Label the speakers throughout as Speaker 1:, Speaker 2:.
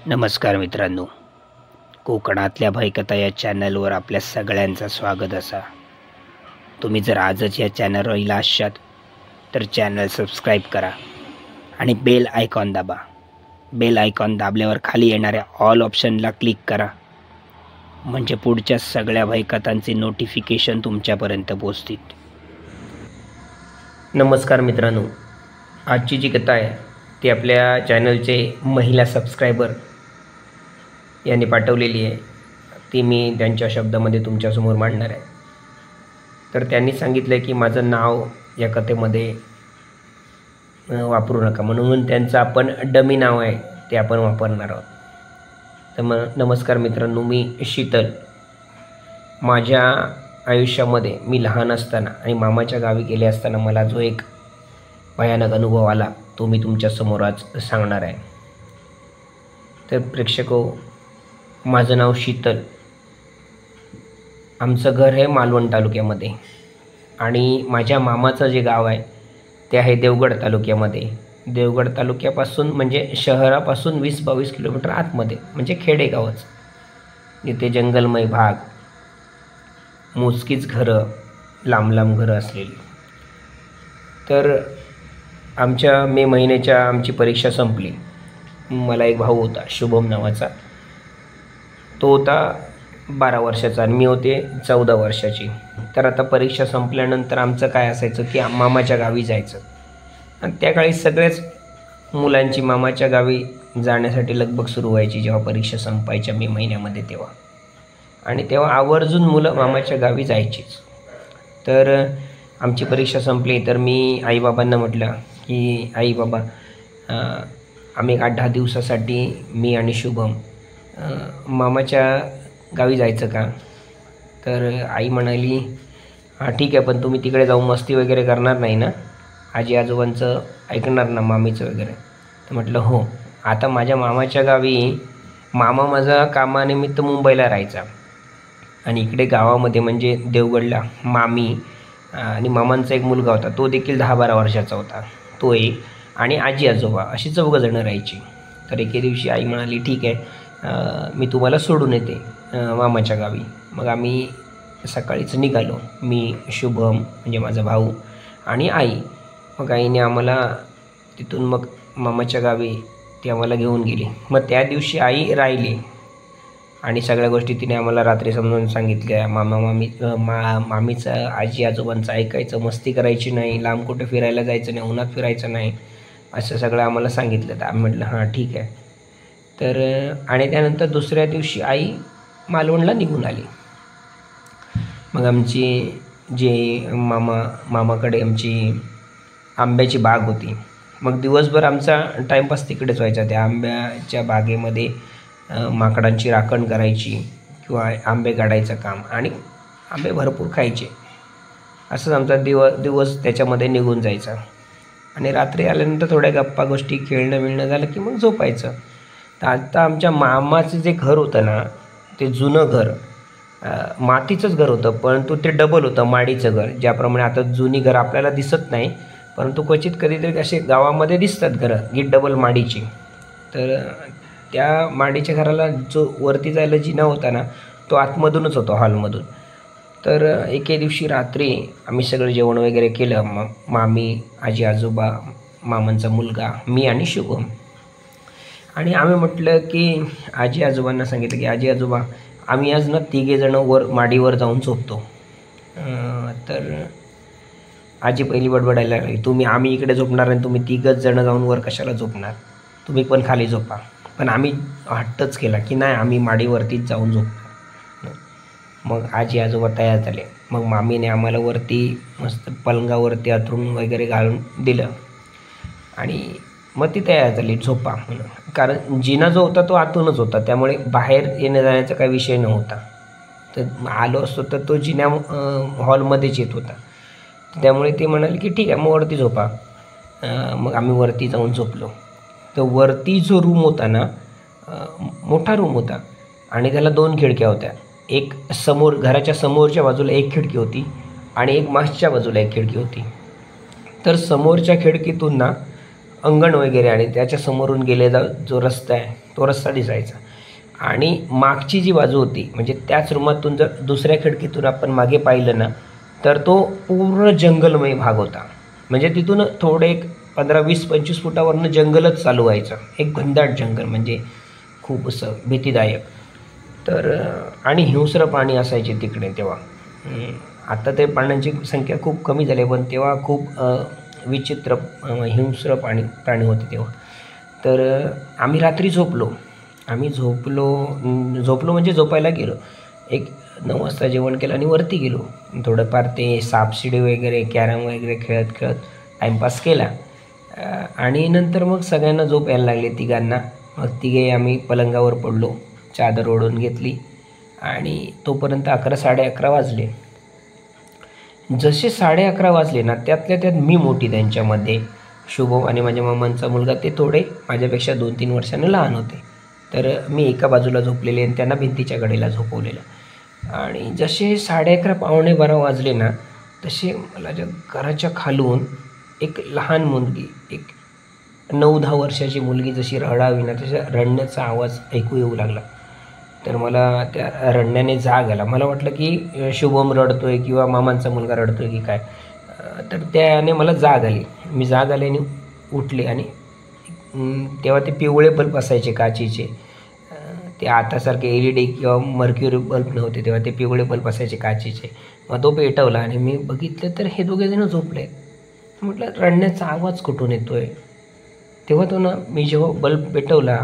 Speaker 1: नमस्कार मित्रांनो, कोकणातल्या भयकथा या चॅनलवर आपल्या सगळ्यांचं स्वागत असा. तुम्ही जर आजच या चॅनलवर असाल तर चॅनल सबस्क्राईब करा आणि बेल आयकॉन दाबा. बेल आयकॉन दाबल्यावर खाली येणाऱ्या ऑल ऑप्शनला क्लिक करा, म्हणजे पुढच्या सगळ्या भयकथांचे नोटिफिकेशन तुमच्यापर्यंत पोहोचतील.
Speaker 2: नमस्कार मित्रांनो, आजची जी कथा आहे ती आपल्या चॅनलचे महिला सबस्क्रायबर यांनी पाठवलेली आहे. ती मी त्यांच्या शब्दामध्ये तुमच्यासमोर मांडणार आहे. तर त्यांनी सांगितलं की माझं नाव या कथेमध्ये वापरू नका, म्हणून त्यांचं आपण डमी नाव आहे ते आपण वापरणार आहोत. तर नमस्कार मित्रांनो, मी शीतल. माझ्या आयुष्यामध्ये मी लहान असताना आणि मामाच्या गावी गेले असताना मला जो एक भयानक अनुभव आला तो मी तुमच्यासमोर आज सांगणार आहे. तर प्रेक्षको, माझं नाव शीतल. आमचं घर आहे मालवण तालुक्यामध्ये आणि माझ्या मामाचं जे गाव आहे ते आहे देवगड तालुक्यामध्ये. देवगड तालुक्यापासून म्हणजे शहरापासून 20-22 किलोमीटर आतमध्ये, म्हणजे खेडेगावच. जिथे जंगलमय भाग, मोजकीच घरं, लांब लांब घरं असलेली. तर आमच्या मे महिन्याच्या आमची परीक्षा संपली. मला एक भाऊ होता शुभम नावाचा. तो होता 12 वर्षाचा आणि मी होते 14 वर्षाची. तर आता परीक्षा संपल्यानंतर आमचं काय असायचं की मामाच्या गावी जायचं. आणि त्या काळी सगळ्याच मुलांची मामाच्या गावी जाण्यासाठी लगबग सुरू व्हायची जेव्हा परीक्षा संपायच्या मे महिन्यामध्ये तेव्हा. आणि तेव्हा आवर्जून मुलं मामाच्या गावी जायचीच. तर आमची परीक्षा संपली तर मी आईबाबांना म्हटलं की आई बाबा, आम्ही 8-10 दिवसासाठी मी आणि शुभम मामाच्या गावी जायचं का? तर आई म्हणाली, हां ठीक आहे, पण तुम्ही तिकडे जाऊन मस्ती वगैरे करणार नाही ना, आजी आजोबांचं ऐकणार ना, मामीचं वगैरे? तर म्हटलं हो. आता माझ्या मामाच्या गावी मामा माझा कामानिमित्त मुंबईला राहायचा आणि इकडे गावामध्ये म्हणजे देवगडला मामी आणि मामांचा एक मुलगा होता, तो देखील 10-12 वर्षाचा होता, तो एक, आणि आजी आजोबा अशी 4 जणं राहायची. तर एके दिवशी आई म्हणाली ठीक आहे, मी तुम्हाला सोडून येते मामाच्या गावी. मग आम्ही सकाळीच निघालो, मी, शुभम म्हणजे माझा भाऊ आणि आई. मग आईने आम्हाला तिथून मग मामाच्या गावी ती आम्हाला घेऊन गेली. मग त्या दिवशी आई राहिली आणि सगळ्या गोष्टी तिने आम्हाला रात्री समजून सांगितल्या. मामीचं आजी आजोबांचं ऐकायचं, मस्ती करायची नाही, लांब कुठे फिरायला जायचं नाही, उन्हात फिरायचं नाही, असं सगळं आम्हाला सांगितलं. तर आम्ही म्हटलं हां ठीक आहे. तर आणि त्यानंतर दुसऱ्या दिवशी आई मालवणला निघून आली. मग आमची जे मामाकडे आमची आंब्याची बाग होती. मग दिवसभर आमचा टाईमपास तिकडेच व्हायचा. त्या आंब्याच्या बागेमध्ये माकडांची राखण करायची किंवा आंबे काढायचं काम, आणि आंबे भरपूर खायचे. असंच आमचा दिवस त्याच्यामध्ये निघून जायचा. आणि रात्री आल्यानंतर थोड्या गप्पा गोष्टी, खेळणं मिळणं झालं की मग झोपायचं. तर आता आमच्या मामाचं जे घर होतं ना, ते जुनं घर, मातीचंच घर होतं, परंतु ते डबल होतं, माडीचं घर. ज्याप्रमाणे आता जुनी घरं आपल्याला दिसत नाही, परंतु क्वचित कधीतरी असे गावामध्ये दिसतात घरं ही डबल माडीची. तर त्या माडीच्या घराला जो वरती जायला जिना होता ना, तो आतमधूनच होता, हॉलमधून. तर एके दिवशी रात्री आम्ही सगळं जेवण वगैरे केलं, मामी, आजी आजोबा, मामांचा मुलगा, मी आणि शुभम. आणि आम्ही म्हटलं की आजी आजोबांना सांगितलं की आजी आजोबा, आम्ही आज ना 3 जणं वर माडीवर जाऊन झोपतो. तर आजी पहिली बडबडायला लागली, आम्ही इकडे झोपणार आणि तुम्ही 3 जणं जाऊन वर कशाला झोपणार, तुम्ही पण खाली झोपा. पण आम्ही हट्टच केला की नाही, आम्ही माडीवरतीच जाऊन झोपणार. मग आजी आजोबा तयार झाले. मग मामीने आम्हाला वरती मस्त पलंगावरती अंथरूण वगैरे घालून दिलं आणि मग ती तयार झाली झोपा म्हणून. कारण जिना जो होता तो आतूनच होता, त्यामुळे बाहेर येण्या जाण्याचा काही विषय नव्हता. तर आलो असतो तर तो जिना हॉलमध्येच येत होता. त्यामुळे ते म्हणाले की ठीक आहे, मग वरती झोपा. मग आम्ही वरती जाऊन झोपलो. तर वरती जो रूम होता ना, मोठा रूम होता आणि त्याला 2 खिडक्या होत्या. एक समोर, घराच्या समोरच्या बाजूला एक खिडकी होती आणि एक मागच्या बाजूला एक खिडकी होती. तर समोरच्या खिडकीतून ना अंगण वगैरे आणि त्याच्या समोरून गेलेला जो रस्ता आहे तो रस्ता दिसायचा. आणि मागची जी बाजू होती म्हणजे त्याच रूमातून जर दुसऱ्या खिडकीतून आपण मागे पाहिलं ना तर तो पूर्ण जंगलमय भाग होता. म्हणजे तिथून थोडे एक 15-20-25 फुटावरनं जंगलच चालू व्हायचं, एक घनदाट जंगल, म्हणजे खूप असं भीतीदायक. तर आणि हिंस्र प्राणी असायचे तिकडे तेव्हा. आता ते प्राण्यांची संख्या खूप कमी झाली पण तेव्हा खूप विचित्र हिंस्र प्राणी होते तेव्हा. तर आम्ही रात्री झोपलो म्हणजे झोपायला गेलो. एक 9 वाजता जेवण केलं आणि वरती गेलो. थोडंफार ते सापशिडी वगैरे कॅरम वगैरे खेळत खेळत टाईमपास केला. आणि नंतर मग सगळ्यांना झोप यायला लागली तिघांना. मग तिघे आम्ही पलंगावर पडलो, चादर ओढून घेतली आणि तोपर्यंत 11-11:30 वाजले. जसे 11:30 वाजले ना त्यातल्या त्यात मी मोठी त्यांच्यामध्ये, शुभम आणि माझ्या मामांचा मुलगा, ते थोडे माझ्यापेक्षा 2-3 वर्षांनी लहान होते. तर मी एका बाजूला झोपलेले आणि त्यांना भिंतीच्या कडेला झोपवलेलं. आणि जसे 11:30 11:45 वाजले ना तसे मला ज्या घराच्या खालून एक लहान मुलगी, एक 9-10 वर्षाची मुलगी जशी रडावी ना तशा रडण्याचा आवाज ऐकू येऊ लागला. तर मला त्या रडण्याने जाग आला. मला वाटलं की शुभम रडतोय किंवा मामांचा मुलगा रडतोय की काय. तर त्याने मला जाग आली. मी जाग आल्याने उठले आणि तेव्हा ते पिवळे बल्ब असायचे काचेचे, ते आतासारखे LED किंवा मर्क्युरी बल्ब नव्हते तेव्हा, ते पिवळे बल्ब असायचे काचेचे. मग तो पेटवला आणि मी बघितलं तर हे दोघेजण झोपले. म्हटलं रडण्याचा आवाज कुठून येतोय. तेव्हा तो ना, मी जेव्हा बल्ब पेटवला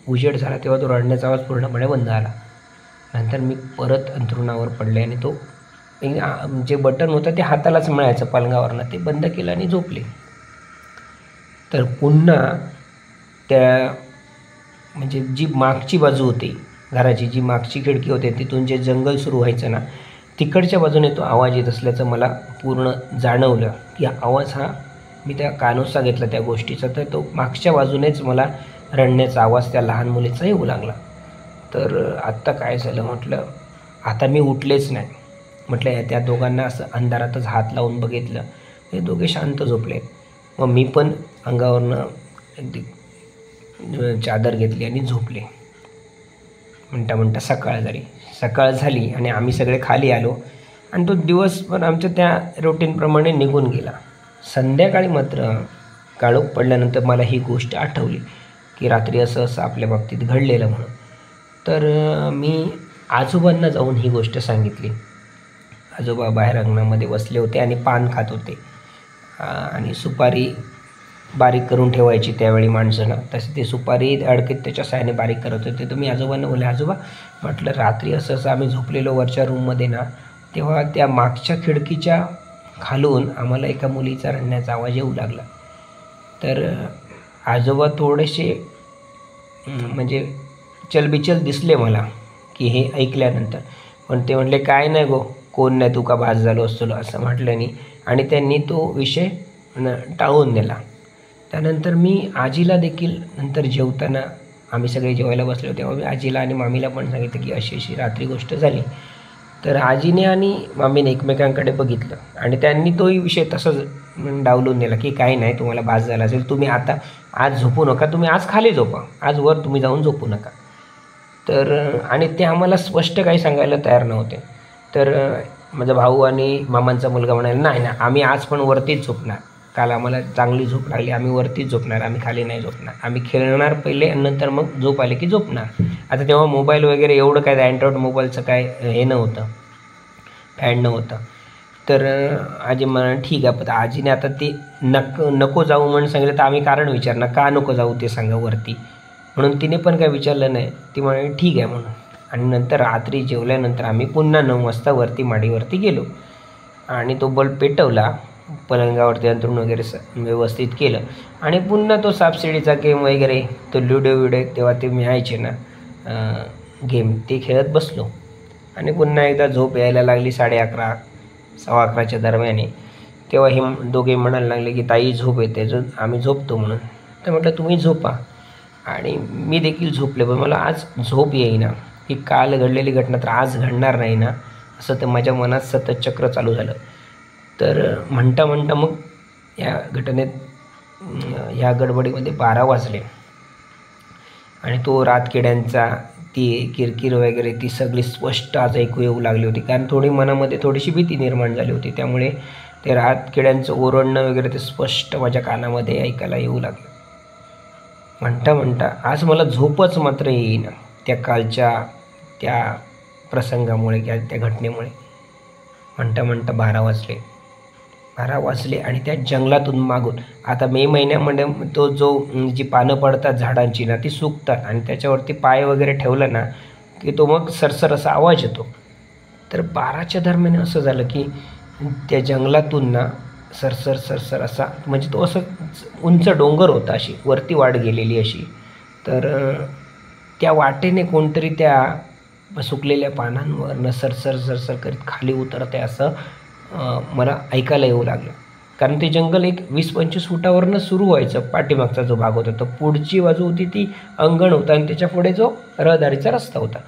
Speaker 2: उजेड झाला तेव्हा तो रडण्याचा आवाज पूर्णपणे बंद झाला. नंतर मी परत अंथरुणावर पडले आणि तो जे बटन होतं ते हातालाच मिळायचं पलंगावरनं, ते बंद केलं आणि झोपले. तर पुन्हा त्या म्हणजे जी मागची बाजू होती घराची, जी मागची खिडकी होती तिथून जे जंगल सुरू व्हायचं ना तिकडच्या बाजूने तो आवाज येत असल्याचं मला पूर्ण जाणवलं. की आवाज हा मी त्या कानोसा घेतला त्या गोष्टीचा, तर तो मागच्या बाजूनेच मला रडण्याचा आवाज त्या लहान मुलीचा येऊ लागला. तर आत्ता काय झालं म्हटलं, आता मी उठलेच नाही. म्हटलं त्या दोघांना असं अंधारातच हात लावून बघितलं, हे दोघे शांत झोपले. मग मी पण अंगावरनं चादर घेतली आणि झोपले. मिनटा सकाळ झाली आणि आम्ही सगळे खाली आलो आणि तो दिवस पण आमच्या त्या रुटीनप्रमाणे निघून गेला. संध्याकाळी मात्र काळोख पडल्यानंतर मला ही गोष्ट आठवली की रात्री असं आपल्या बाबतीत घडलेलं म्हणून. तर मी आजोबांना जाऊन ही गोष्ट सांगितली. आजोबा बाहेर अंगणामध्ये बसले होते आणि पान खात होते आणि सुपारी बारीक करून ठेवायची त्यावेळी माणसानं, तसे ते सुपारी अडकीत त्याच्या साहाय्याने बारीक करत होते. तर मी आजोबांना बोलले, आजोबा म्हटलं रात्री असं आम्ही झोपलेलो वरच्या रूममध्ये ना, तेव्हा त्या मागच्या खिडकीच्या खालून आम्हाला एका मुलीचा रडण्याचा आवाज येऊ लागला. तर आजोबा थोडेसे म्हणजे चलबिचल दिसले मला की हे ऐकल्यानंतर, पण ते म्हणले काय नाही गो, कोण नाही, तू का भास झालो असतो असं म्हटल्याने आणि त्यांनी तो विषय टाळून दिला. त्यानंतर मी आजीला देखील नंतर जेवताना आम्ही सगळे जेवायला बसलो तेव्हा मी आजीला आणि मामीला पण सांगितलं की अशी अशी रात्री गोष्ट झाली. तर आजीने आणि मामीने एकमेकांकडे बघितलं आणि त्यांनी तोही विषय तसंच डावलून दिला की काही नाही, तुम्हाला भास झाला असेल, तुम्ही आता आज झोपू नका, तुम्ही आज खाली झोपा, आज वर तुम्ही जाऊन झोपू नका. तर आणि ते आम्हाला स्पष्ट काही सांगायला तयार नव्हते. तर माझा भाऊ आणि मामांचा मुलगा म्हणाला, नाही ना, आम्ही आज पण वरतीच झोपणार, काल आम्हाला चांगली झोप लागली, आम्ही वरतीच झोपणार, आम्ही खाली नाही झोपणार, आम्ही खेळणार पहिले आणि नंतर मग झोप आले की झोपणार. आता तेव्हा मोबाईल वगैरे एवढं काय अँड्रॉइड मोबाईलचं काय हे नव्हतं, फॅड नव्हतं. तर आजी म्हणाली ठीक आहे, पण आजीने आता ते नको जाऊ म्हणून सांगितलं तर आम्ही कारण विचारणार, का नको जाऊ ते सांगा वरती, म्हणून तिने पण काय विचारलं नाही. ती म्हणाली ठीक आहे म्हणून. आणि नंतर रात्री जेवल्यानंतर आम्ही पुन्हा 9 वाजता वरती माडीवरती गेलो आणि तो बल्ब पेटवला, पलंगावरती अंथरूण वगैरे व्यवस्थित केलं आणि पुन्हा तो सापशिडीचा गेम वगैरे, तो लुडो तेव्हा ते मिळायचे ना गेम, ते खेळत बसलो. आणि पुन्हा एकदा झोप यायला लागली 11:30 11:15च्या दरम्याने. तेव्हा हे दोघे म्हणायला लागले की ताई झोप येते, आम्ही झोपतो म्हणून. तर म्हटलं तुम्ही झोपा. आणि मी देखील झोपले, पण मला आज झोप येईना. ही काल घडलेली घटना तर आज घडणार नाही ना, असं तर माझ्या मनात सतत चक्र चालू झालं. तर म्हणता मग या घटनेत ह्या गडबडीमध्ये 12 वाजले आणि तो रातकिड्यांचा ती किरकिर वगैरे ती सगळी स्पष्ट आज ऐकू येऊ लागली होती. कारण थोडी मनामध्ये थोडीशी भीती निर्माण झाली होती. त्यामुळे ते रातकिड्यांचं ओरडणं वगैरे ते स्पष्ट माझ्या कानामध्ये ऐकायला येऊ लागलं. म्हणता म्हणता आज मला झोपच मात्र येईना त्या कालच्या त्या प्रसंगामुळे किंवा त्या घटनेमुळे. म्हणता म्हणता 12 वाजले आणि त्या जंगलातून मागून आता मे महिन्यामध्ये तो जो जी पानं पडतात झाडांची ना ती सुकतात आणि त्याच्यावरती पाय वगैरे ठेवलं ना की तो मग सरसर असा आवाज येतो. तर 12च्या दरम्यान असं झालं की त्या जंगलातून ना सरसर सरसर असा म्हणजे तो असं उंच डोंगर होता अशी वरती वाट गेलेली अशी. तर त्या वाटेने कोणतरी त्या सुकलेल्या पानांवरनं सरसर सरसर करीत खाली उतरते असं मला ऐकायला येऊ लागलं. कारण ते जंगल एक 20-25 फुटावरनं सुरू व्हायचं. पाठीमागचा जो भाग होता तो पुढची बाजू होती ती अंगण होतं आणि त्याच्या पुढे जो रहदारीचा रस्ता होता.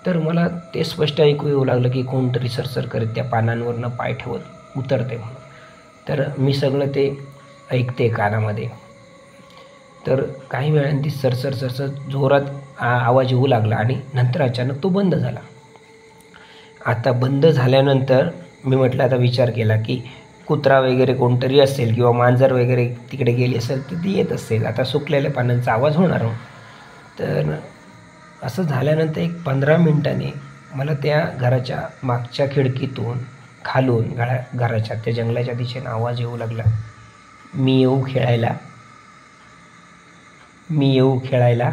Speaker 2: तर मला ते स्पष्ट ऐकू येऊ लागलं की कोणतरी सरसर करीत त्या पानांवरनं पाय ठेवत उतरते म्हणून. तर मी सगळं ते ऐकते कानामध्ये. तर काही वेळाने ती सरसर सरसर जोरात आवाज येऊ लागला आणि नंतर अचानक तो बंद झाला. आता बंद झाल्यानंतर मी म्हटलं आता विचार केला की कुत्रा वगैरे कोणतरी असेल किंवा मांजर वगैरे तिकडे गेली असेल तर ती येत असेल. आता सुकलेल्या पानांचा आवाज होणार हो. तर असं झाल्यानंतर एक 15 मिनिटांनी मला त्या घराच्या मागच्या खिडकीतून खालून घराच्या त्या जंगलाच्या दिशेनं आवाज येऊ लागला, मी येऊ खेळायला, मी येऊ खेळायला,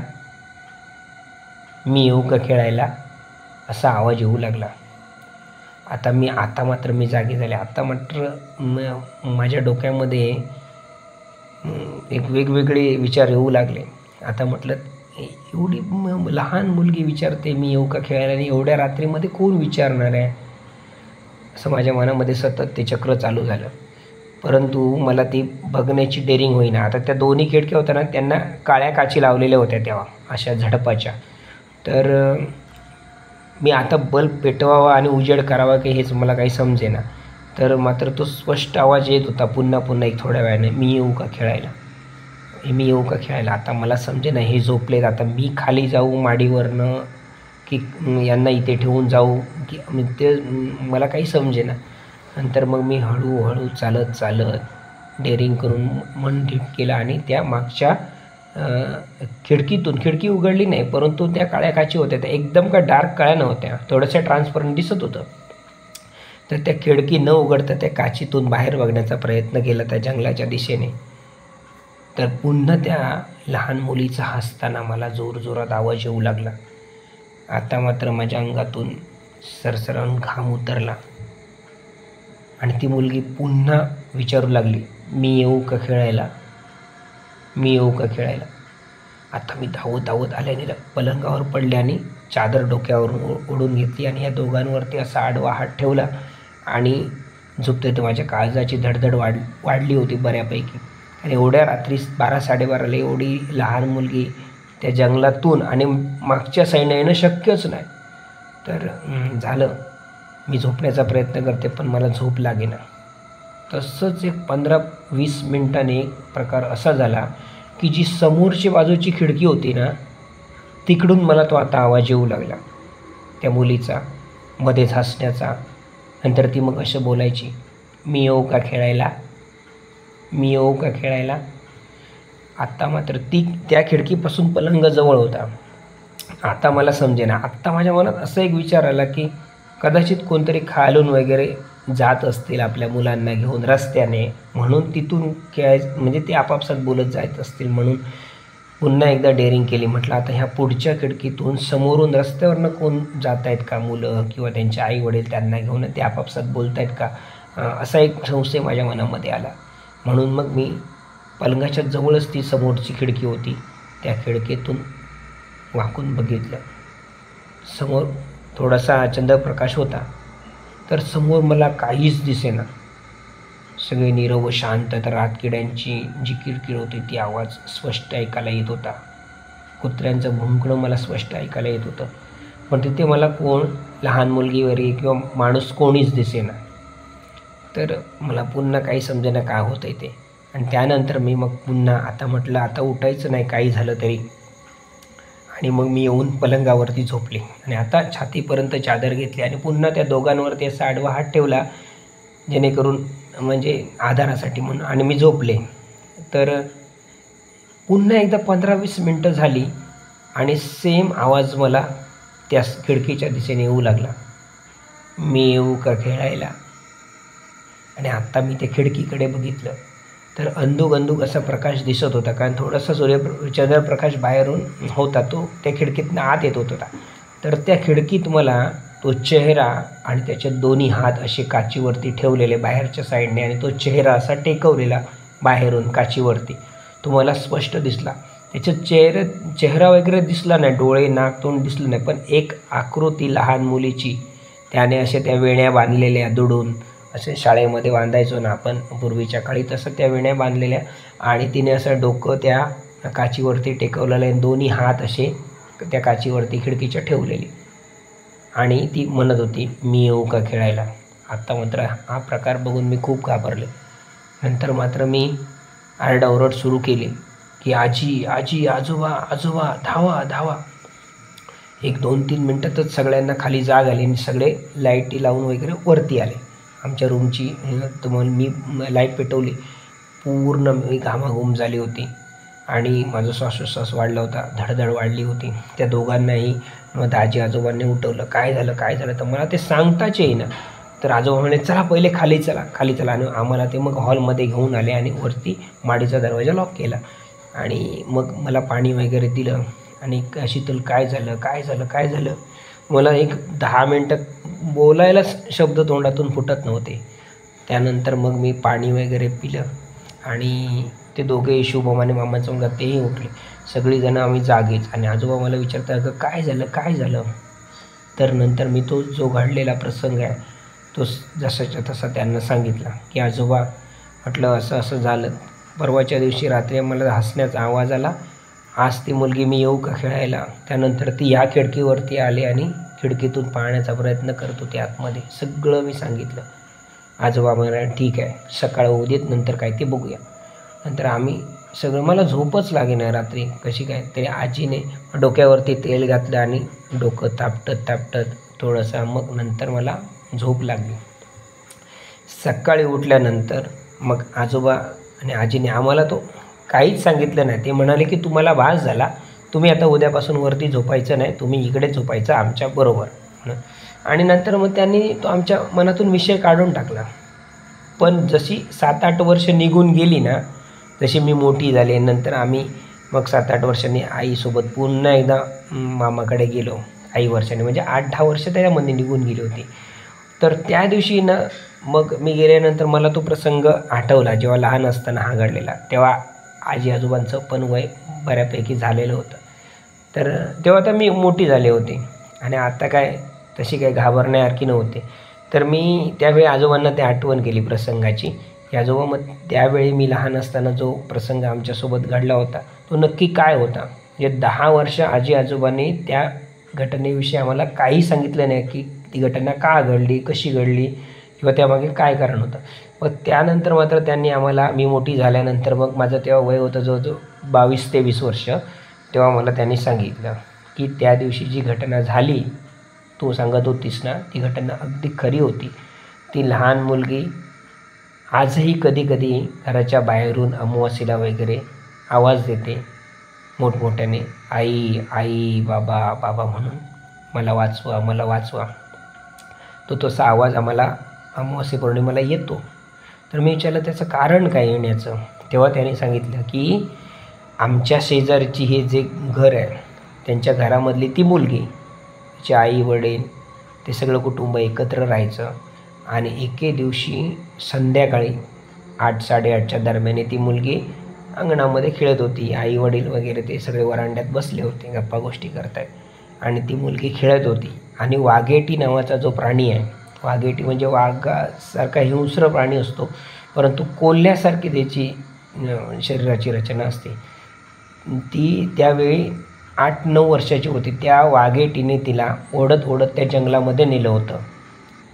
Speaker 2: मी येऊ का खेळायला, असा आवाज येऊ लागला. आता मात्र मी जागी झाले. आता मात्र माझ्या डोक्यामध्ये एक वेगवेगळे विचार येऊ लागले. आता म्हटलं एवढी लहान मुलगी विचारते मी येऊ का खेळायला आणि एवढ्या रात्रीमध्ये कोण विचारणार आहे, असं माझ्या मनामध्ये सतत ते चक्र चालू झालं. परंतु मला ती बघण्याची डेअरिंग होईना. आता त्या दोन्ही खिडक्या होत्या ना त्यांना काळ्या काची लावलेल्या होत्या तेव्हा अशा झडपाच्या. तर मी आता बल्ब पेटवावा आणि उजेड करावा की हेच मला काही समजेना. तर मात्र तो स्पष्ट आवाज येत होता पुन्हा एक थोड्या वेळाने, मी येऊ का खेळायला, मी येऊ का खेळायला. आता मला समजेना हे झोपलेत, आता मी खाली जाऊ माडीवरनं की यांना इथे ठेवून जाऊ की ते मला काही समजेना. नंतर मग मी हळूहळू चालत डेअरिंग करून मन ठीक केलं आणि त्या मागच्या खिडकी उघडली नाही, परंतु त्या काळ्या काची होत्या त्या एकदम का डार्क काळ्या नव्हत्या, थोड्याशा ट्रान्सपरंट दिसत होतं. तर त्या खिडकी न उघडता त्या काचीतून बाहेर बघण्याचा प्रयत्न केला त्या जंगलाच्या दिशेने. तर पुन्हा त्या लहान मुलीचा हसताना मला जोरजोरात आवाज येऊ लागला. आता मात्र माझ्या अंगातून सरसरून घाम उतरला आणि ती मुलगी पुन्हा विचारू लागली, मी येऊ का खेळायला, मी येऊ का खेळायला. आता मी धावत आल्याने पलंगावर पडले आणि चादर डोक्यावरून ओढून घेतली आणि या दोघांवरती असा आडवा हात ठेवला आणि झोपते तर माझ्या काळजाची धडधड वाढली होती बऱ्यापैकी. आणि एवढ्या रात्री 12-12:30ला एवढी लहान मुलगी त्या जंगलातून आणि मागच्या साईडनं येणं शक्यच नाही. तर झालं, मी झोपण्याचा प्रयत्न करते पण मला झोप लागेना. तसंच एक 15-20 मिनिटांनी एक प्रकार असा झाला की जी समोरची बाजूची खिडकी होती ना तिकडून मला तो आता आवाज येऊ लागला त्या मुलीचा, मध्येच हसण्याचा. नंतर ती मग असं बोलायची, मी येऊ का खेळायला, मी येऊ का खेळायला. आत्ता मात्र ती त्या खिडकीपासून पलंग जवळ होता. आता मला समजेना. आत्ता माझ्या मनात असा एक विचार आला की कदाचित कोणतरी खालून वगैरे जात असतील आपल्या मुलांना घेऊन रस्त्याने, म्हणून तिथून म्हणजे ते आपापसात बोलत जात असतील. म्हणून पुन्हा एकदा डेअरिंग केली. म्हटलं आता ह्या पुढच्या खिडकीतून समोरून रस्त्यावरनं कोण जात आहेत का मुलं किंवा त्यांचे आई वडील त्यांना घेऊन ते आपापसात बोलत आहेत का, असा एक संशय माझ्या मनामध्ये आला. म्हणून मग मी पलंगाच्या जवळच ती समोरची खिडकी होती त्या खिडकीतून वाकून बघितलं. समोर थोडासा चंद्रप्रकाश होता. तर समोर मला काहीच दिसेना, सगळे नीरव व शांत. तर रातकिड्यांची जी किरकिर होती ती आवाज स्पष्ट ऐकायला येत होता. कुत्र्यांचं भुंकणं मला स्पष्ट ऐकायला येत होतं. पण तिथे मला कोण लहान मुलगी वगैरे किंवा माणूस कोणीच दिसेना. तर मला पुन्हा काही समजेना काय होतं आहे ते. आणि त्यानंतर मी मग पुन्हा आता म्हटलं आता उठायचं नाही काही झालं तरी, आणि मग मी येऊन पलंगावरती झोपले आणि आता छातीपर्यंत चादर घेतली आणि पुन्हा त्या दोघांवरती असा आडवा हात ठेवला जेणेकरून म्हणजे आधारासाठी म्हणून, आणि मी झोपले. तर पुन्हा एकदा 15-20 मिनटं झाली आणि सेम आवाज मला त्या खिडकीच्या दिशेने येऊ लागला, मी येऊ का खेळायला. आणि आत्ता मी त्या खिडकीकडे बघितलं तर अंधुक असा प्रकाश दिसत होता, कारण थोडासा चंद्रप्रकाश बाहेरून होता, तो त्या खिडकीतनं आत येत होता. तर त्या खिडकीत मला तो चेहरा आणि त्याचे दोन्ही हात असे काचीवरती ठेवलेले बाहेरच्या साईडने, आणि तो चेहरा असा टेकवलेला बाहेरून काचीवरती तो मला स्पष्ट दिसला. त्याच्या चेहरा वगैरे दिसला नाही, डोळे नाक तोंड दिसलं नाही, पण एक आकृती लहान मुलीची, त्याने असे त्या वेण्या बांधलेल्या दुडून, असे शाळेमध्ये बांधायचो ना आपण पूर्वीच्या काळी, तसं त्या वेण्या बांधलेल्या, आणि तिने असं डोकं त्या काचीवरती टेकवलेलं आहे, दोन्ही हात असे त्या काचीवरती खिडकीच्या ठेवलेली, आणि ती म्हणत होती मी येऊ का खेळायला. आत्ता मात्र हा प्रकार बघून मी खूप घाबरले. नंतर मात्र मी आरडाओरड सुरू केली की आजी आजी आजोबा आजोबा धावा धावा. 1-2-3 मिनटातच सगळ्यांना खाली जाग आली आणि सगळे लाईटी लावून वगैरे वरती आले. आमच्या रूमची तुम्हाला मी लाईट पेटवली, पूर्ण मी घामाघूम झाली होती आणि माझा श्वासोच्छ्वास वाढला होता, धडधड वाढली होती. त्या दोघांनाही मग आजी आजोबांनी उठवलं, काय झालं काय झालं, तर मला ते सांगताच येईना. तर आजोबा म्हणे चला पहिले खाली चला खाली चला, आणि आम्हाला ते मग हॉलमध्ये घेऊन आले आणि वरती माडीचा दरवाजा लॉक केला, आणि मग मला पाणी वगैरे दिलं. आणि शीतल काय झालं काय झालं काय झालं, मला एक 10 मिनटं बोलायलाच शब्द तोंडातून फुटत नव्हते. त्यानंतर मग मी पाणी वगैरे पिलं आणि ते दोघे शुभम आणि मामाचा मुलगा तेही उठले, सगळीजणं आम्ही जागेच. आणि आजोबा मला विचारतात अगं काय झालं काय झालं. तर नंतर मी तो जो घडलेला प्रसंग आहे तो जसाच्या तसा त्यांना सांगितला की आजोबा म्हटलं असं असं झालं, परवाच्या दिवशी रात्री मला हसण्याचा आवाज आला, आज ती मुलगी मी येऊ का खेळायला, त्यानंतर ती ह्या खिडकीवरती आली आणि खिडकीतून पाहण्याचा प्रयत्न करत होती आतमध्ये. सगळं मी सांगितलं. आजोबा म्हणाले ठीक आहे सकाळ होऊ देत, नंतर काय ते बघूया. नंतर आम्ही सगळं, मला झोपच लागेना रात्री कशी काय तरी. आजीने डोक्यावरती तेल घातलं आणि डोकं तापटत थोडंसं, मग नंतर मला झोप लागली. सकाळी उठल्यानंतर मग आजोबा आणि आजीने आम्हाला तो काहीच सांगितलं नाही. ते म्हणाले की तुम्हाला वास झाला, तुम्ही आता उद्यापासून वरती झोपायचं नाही, तुम्ही इकडे झोपायचं आमच्याबरोबर. आणि नंतर मग त्यांनी तो आमच्या मनातून विषय काढून टाकला. पण जशी 7-8 वर्ष निघून गेली ना, जशी मी मोठी झाले, नंतर आम्ही मग 7-8 वर्षांनी आईसोबत पुन्हा एकदा मामाकडे गेलो. काही वर्षांनी म्हणजे 8-10 वर्ष त्याच्यामध्ये निघून गेली होती. तर त्या दिवशी ना मग मी गेल्यानंतर मला तो प्रसंग आठवला, जेव्हा लहान असताना हा घडलेला. तेव्हा आजी आजोबांचं पण वय बऱ्यापैकी झालेलं होतं. तर तेव्हा तर मी मोठी झाले होते आणि आता काय तशी काही घाबरण्यासारखी नव्हते. तर मी त्यावेळी आजोबांना ते आठवण केली प्रसंगाची की आजोबा मग त्यावेळी मी लहान असताना जो प्रसंग आमच्यासोबत घडला होता तो नक्की काय होता. म्हणजे 10 वर्ष आजी आजोबांनी त्या घटनेविषयी आम्हाला काही सांगितलं नाही की ती घटना का घडली, कशी घडली किंवा त्यामागे काय कारण होतं. मग त्यानंतर मात्र त्यांनी आम्हाला, मी मोठी झाल्यानंतर मग माझं तेव्हा वय होतं जवळजवळ 22-23 वर्ष, तेव्हा मला त्यांनी सांगितलं की त्या दिवशी जी घटना झाली तू सांगत होतीस ना, ती घटना अगदी खरी होती. ती लहान मुलगी आजही कधी कधी घराच्या बाहेरून अमावास्येला वगैरे आवाज देते मोठमोठ्याने, आई आई बाबा बाबा म्हणून, मला वाचवा मला वाचवा. तो तसा आवाज आम्हाला अमावास्या पौर्णिमेला येतो. तर मी विचारलं त्याचं कारण काय येण्याचं. तेव्हा त्याने सांगितलं की आमच्या शेजारची हे जे घर आहे त्यांच्या घरामधली ती मुलगी, तिचे आई वडील ते सगळं कुटुंब एकत्र राहायचं, आणि एके दिवशी संध्याकाळी 8-8:30च्या दरम्यान ती मुलगी अंगणामध्ये खेळत होती. आई वडील वगैरे ते सगळे वरांड्यात बसले होते, गप्पा गोष्टी करतायत, आणि ती मुलगी खेळत होती. आणि वाघेटी नावाचा जो प्राणी आहे, वाघेटी म्हणजे वाघासारखा हिंस्र प्राणी असतो, परंतु कोल्ह्यासारखी त्याची शरीराची रचना असते. ती त्यावेळी 8-9 वर्षाची होती. त्या वाघेटीने तिला ओढत ओढत त्या जंगलामध्ये नेलं होतं,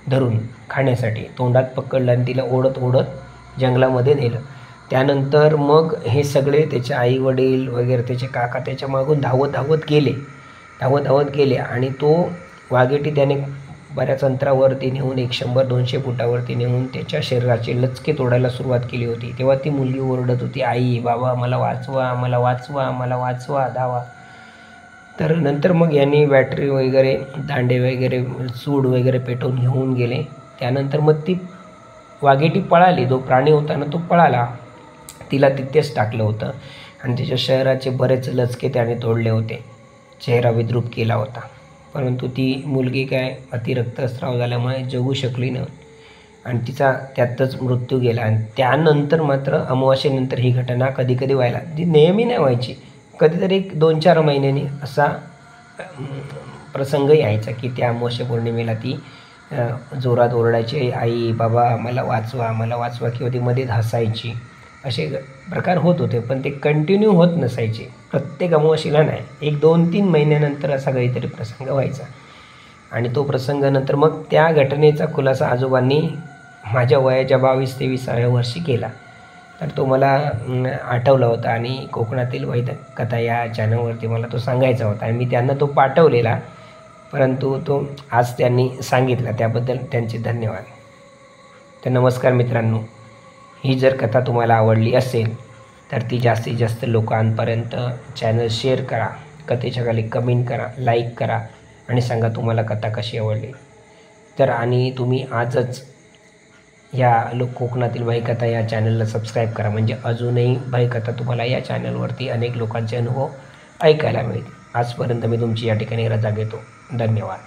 Speaker 2: धरून खाण्यासाठी तोंडात पकडलं आणि तिला ओढत ओढत जंगलामध्ये नेलं. त्यानंतर मग हे सगळे त्याचे आईवडील वगैरे त्याचे काका त्याच्या मागून धावत धावत गेले आणि तो वाघेटी त्याने बऱ्याच अंतरावरती नेऊन 100-200 फुटावरती नेऊन त्याच्या शरीराचे लचके तोडायला सुरुवात केली होती. तेव्हा ती मुलगी ओरडत होती, आई बाबा मला वाचवा, मला वाचवा, मला वाचवा, धावा. तर नंतर मग यांनी बॅटरी वगैरे दांडे वगैरे सूड वगैरे पेटवून घेऊन गेले. त्यानंतर मग ती वाघेटी पळाली. जो प्राणी होता ना तो पळाला. तिला तिथेच टाकलं होतं आणि तिच्या शरीराचे बरेच लचके त्याने तोडले होते. चेहरा विद्रूप केला होता. परंतु ती मुलगी काय अति रक्तस्राव झाल्यामुळे जगू शकली नाही आणि तिचा त्यातच मृत्यू गेला. आणि त्यानंतर मात्र अमावास्येनंतर ही घटना कधी कधी व्हायला, ती नेहमी नाही व्हायची, कधीतरी 2-4 महिन्यांनी असा प्रसंग यायचा की त्या अमावास्या पौर्णिमेला ती जोरात ओरडायची, आई बाबा मला वाचवा, मला वाचवा, किंवा ती मध्येच हसायची. असे प्रकार होत होते, पण ते कंटिन्यू होत नसायचे. प्रत्येक अमावास्येला नाही, 1-2-3 महिन्यानंतर असा काहीतरी प्रसंग व्हायचा. आणि तो प्रसंग नंतर मग त्या घटनेचा खुलासा आजोबांनी माझ्या वयाच्या 22-23व्या वर्षी केला. तर तो मला आठवला होता आणि कोकणातील वैदिक कथा या चॅनलवरती मला तो सांगायचा होता आणि मी त्यांना तो पाठवलेला, परंतु तो आज त्यांनी सांगितला, त्याबद्दल त्यांचे धन्यवाद. तर नमस्कार मित्रांनो, ही जर कथा तुम्हाला आवडली असेल तर ती जास्तीत जास्त लोकांपर्यंत चॅनल शेअर करा, कथेच्या खाली कमेंट करा, लाईक करा आणि सांगा तुम्हाला कथा कशी आवडली. तर आणि तुम्ही आजच या कोकणातील भाईकथा या चॅनलला सबस्क्राईब करा, म्हणजे अजूनही भाईकथा तुम्हाला या चॅनलवरती अनेक लोकांचे अनुभव ऐकायला मिळतील. आजपर्यंत मी तुमची या ठिकाणी रजा घेतो. धन्यवाद.